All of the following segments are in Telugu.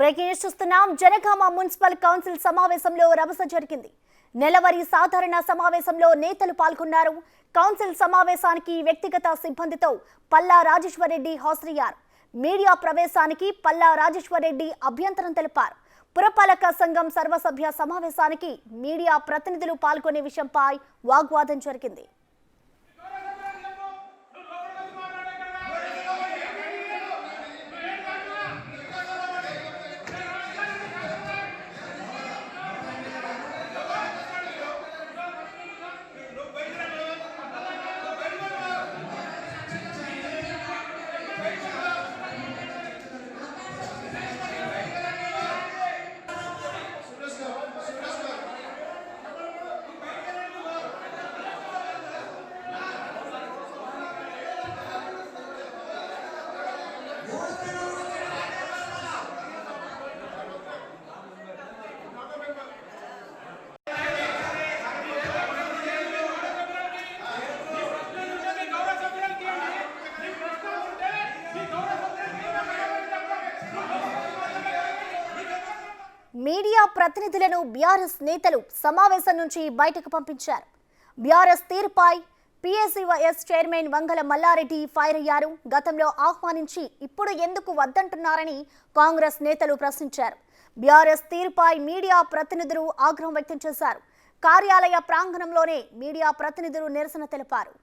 బ్రేకింగ్ న్యూస్ చూస్తున్నాం. జనగామ మున్సిపల్ కౌన్సిల్ సమావేశంలో రభస జరిగింది. నెలవారీ సాధారణ సమావేశంలో నేతలు పాల్గొన్నారు. కౌన్సిల్ సమావేశానికి వ్యక్తిగత సిబ్బందితో పల్లా రాజేశ్వరరెడ్డి హాజరయ్యారు. మీడియా ప్రవేశానికి పల్లా రాజేశ్వరరెడ్డి అభ్యంతరం తెలిపారు. పురపాలక సంఘం సర్వసభ్య సమావేశానికి మీడియా ప్రతినిధులు పాల్గొనే విషయంపై వాగ్వాదం జరిగింది. మీడియా ప్రతినిధులను బీఆర్ఎస్ నేతలు సమావేశం నుంచి బయటకు పంపించారు. బీఆర్ఎస్ తీరుపై పీఎస్సీవైఎస్ చైర్మన్ వంగల మల్లారెడ్డి ఫైర్ అయ్యారు. గతంలో ఆహ్వానించి ఇప్పుడు ఎందుకు వద్దంటున్నారని కాంగ్రెస్ నేతలు ప్రశ్నించారు. బీఆర్ఎస్ తీరుపై మీడియా ప్రతినిధులు ఆగ్రహం వ్యక్తం చేశారు. కార్యాలయ ప్రాంగణంలోనే మీడియా ప్రతినిధులు నిరసన తెలిపారు.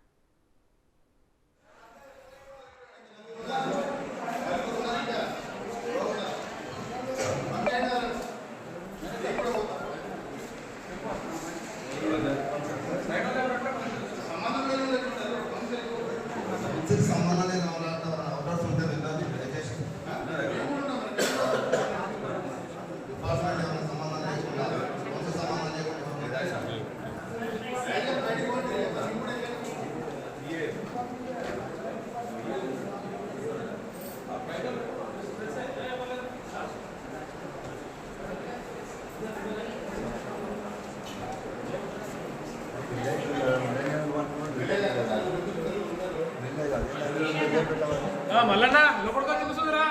మల్లన్న లోపలికి కూర్చుందిరా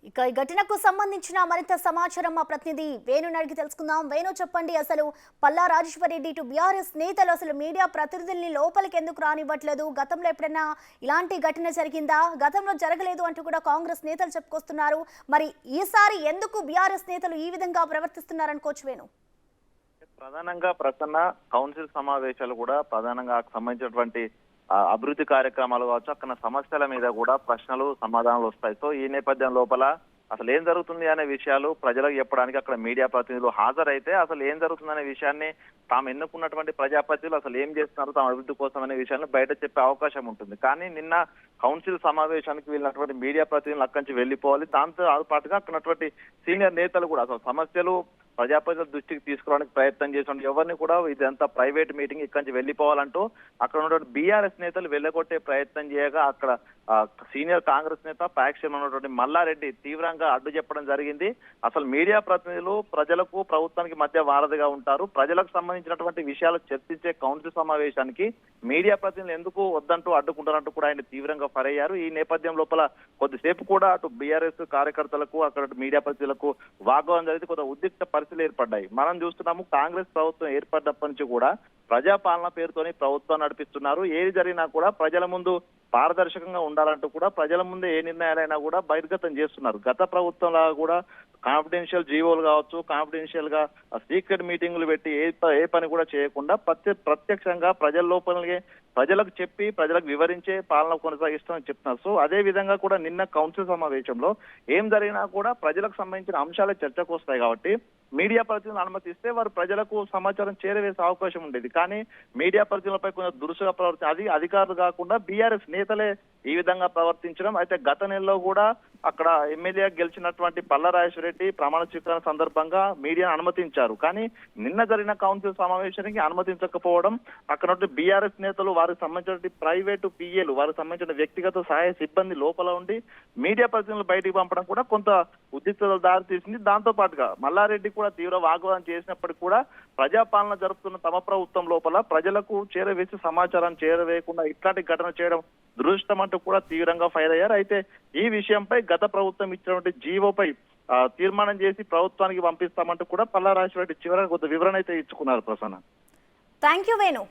ఇక ఈ ఘటనకు సంబంధించిన మరింత సమాచారం మా ప్రతినిధి వేణుని అడిగి తెలుసుకుందాం. వేణు, చెప్పండి, అసలు పల్లా రాజేశ్వరరెడ్డి టు బీఆర్ఎస్ నేతలు అసలు మీడియా ప్రతినిధుల్ని లోపలికి ఎందుకు రానివ్వట్లేదు? గతంలో ఎప్పుడైనా ఇలాంటి ఘటన జరిగిందా? గతంలో జరగలేదు అంటూ కూడా కాంగ్రెస్ నేతలు చెప్పుకొస్తున్నారు. మరి ఈసారి ఎందుకు బీఆర్ఎస్ నేతలు ఈ విధంగా ప్రవర్తిస్తున్నారనుకోవచ్చు వేణు? ప్రధానంగా ప్రసన్న కౌన్సిల్ సమావేశాలు కూడా ప్రధానంగా సంబంధించినటువంటి అభివృద్ధి కార్యక్రమాలు కావచ్చు, అక్కడ సమస్యల మీద కూడా ప్రశ్నలు సమాధానాలు వస్తాయి. సో ఈ నేపథ్యం లోపల అసలు ఏం జరుగుతుంది అనే విషయాలు ప్రజలకు చెప్పడానికి అక్కడ మీడియా ప్రతినిధులు హాజరైతే అసలు ఏం జరుగుతుందనే విషయాన్ని తాము ఎన్నుకున్నటువంటి ప్రజాప్రతినిధులు అసలు ఏం చేస్తున్నారు తమ అభివృద్ధి కోసం అనే విషయాన్ని బయట చెప్పే అవకాశం ఉంటుంది. కానీ నిన్న కౌన్సిల్ సమావేశానికి వెళ్ళినటువంటి మీడియా ప్రతినిధులు అక్కడి నుంచి వెళ్ళిపోవాలి. దాంతో పాటుగా అక్కడటువంటి సీనియర్ నేతలు కూడా అసలు సమస్యలు ప్రజాప్రతినిధుల దృష్టికి తీసుకురావడానికి ప్రయత్నం చేసిన ఎవరిని కూడా ఇదంతా ప్రైవేట్ మీటింగ్ ఇక్కడి నుంచి వెళ్ళిపోవాలంటూ అక్కడ ఉన్నటువంటి బీఆర్ఎస్ నేతలు వెళ్ళగొట్టే ప్రయత్నం చేయగా అక్కడ సీనియర్ కాంగ్రెస్ నేత ప్యాక్షన్ ఉన్నటువంటి మల్లారెడ్డి తీవ్రంగా అడ్డు చెప్పడం జరిగింది. అసలు మీడియా ప్రతినిధులు ప్రజలకు ప్రభుత్వానికి మధ్య వారధిగా ఉంటారు. ప్రజలకు సంబంధించినటువంటి విషయాలు చర్చించే కౌన్సిల్ సమావేశానికి మీడియా ప్రతినిధులు ఎందుకు వద్దంటూ అడ్డుకుంటారంటూ కూడా ఆయన తీవ్రంగా ఫైర్ అయ్యారు. ఈ నేపథ్యం లోపల కొద్దిసేపు కూడా అటు బీఆర్ఎస్ కార్యకర్తలకు అక్కడ మీడియా ప్రతినిధులకు వాగ్వాదం జరిగితే కొంత ఉద్రిక్త పరిస్థితులు ఏర్పడ్డాయి. మనం చూస్తున్నాము, కాంగ్రెస్ ప్రభుత్వం ఏర్పడినప్పటి నుంచి కూడా ప్రజాపాలన పేరుతోని ప్రభుత్వం నడిపిస్తున్నారు. ఏది జరిగినా కూడా ప్రజల ముందు పారదర్శకంగా ఉండాలంటూ కూడా ప్రజల ముందే ఏ నిర్ణయాలైనా కూడా బహిర్గతం చేస్తున్నారు. గత ప్రభుత్వం లాగా కూడా కాన్ఫిడెన్షియల్ జీవోలు కావచ్చు, కాన్ఫిడెన్షియల్ గా సీక్రెట్ మీటింగులు పెట్టి ఏ పని కూడా చేయకుండా ప్రత్యక్షంగా ప్రజల లోపలికి ప్రజలకు చెప్పి ప్రజలకు వివరించే పాలన కొనసాగిస్తామని చెప్తున్నారు. సో అదే విధంగా కూడా నిన్న కౌన్సిల్ సమావేశంలో ఏం జరిగినా కూడా ప్రజలకు సంబంధించిన అంశాలే చర్చకు వస్తాయి. కాబట్టి మీడియా ప్రతినిధులను అనుమతిస్తే వారు ప్రజలకు సమాచారం చేరవేసే అవకాశం ఉండేది. కానీ మీడియా ప్రతినిధులపై కొంచెం దురుసుగా అది అధికారులు కాకుండా బీఆర్ఎస్ నేతలే ఈ విధంగా ప్రవర్తించడం. అయితే గత నెలలో కూడా అక్కడ ఎమ్మెల్యే గెలిచినటువంటి పల్లా రాజేశ్వరరెడ్డి ప్రమాణ స్వీకారం సందర్భంగా మీడియాను అనుమతించారు. కానీ నిన్న జరిగిన కౌన్సిల్ సమావేశానికి అనుమతించకపోవడం అక్కడ బీఆర్ఎస్ నేతలు వారికి సంబంధించిన ప్రైవేటు పిఏలు వారికి సంబంధించిన వ్యక్తిగత సహాయ సిబ్బంది లోపల ఉండి మీడియా ప్రతినిధులు బయటికి పంపడం కూడా కొంత ఉద్రిక్తతలు దారితీసింది. దాంతో పాటుగా మల్లారెడ్డి కూడా తీవ్ర వాగ్వాదం చేసినప్పటికీ కూడా ప్రజాపాలన జరుపుతున్న తమ ప్రభుత్వం లోపల ప్రజలకు చేరవేసి సమాచారం చేరవేయకుండా ఇట్లాంటి ఘటన చేయడం దురదృష్టం అంటూ కూడా తీవ్రంగా ఫైర్ అయ్యారు. అయితే ఈ విషయంపై గత ప్రభుత్వం ఇచ్చినటువంటి జీవోపై తీర్మానం చేసి ప్రభుత్వానికి పంపిస్తామంటూ కూడా పల్లా రాజశేఖర రెడ్డి చివరికి కొంత వివరణ అయితే ఇచ్చుకున్నారు. Prasanna, thank you Venu.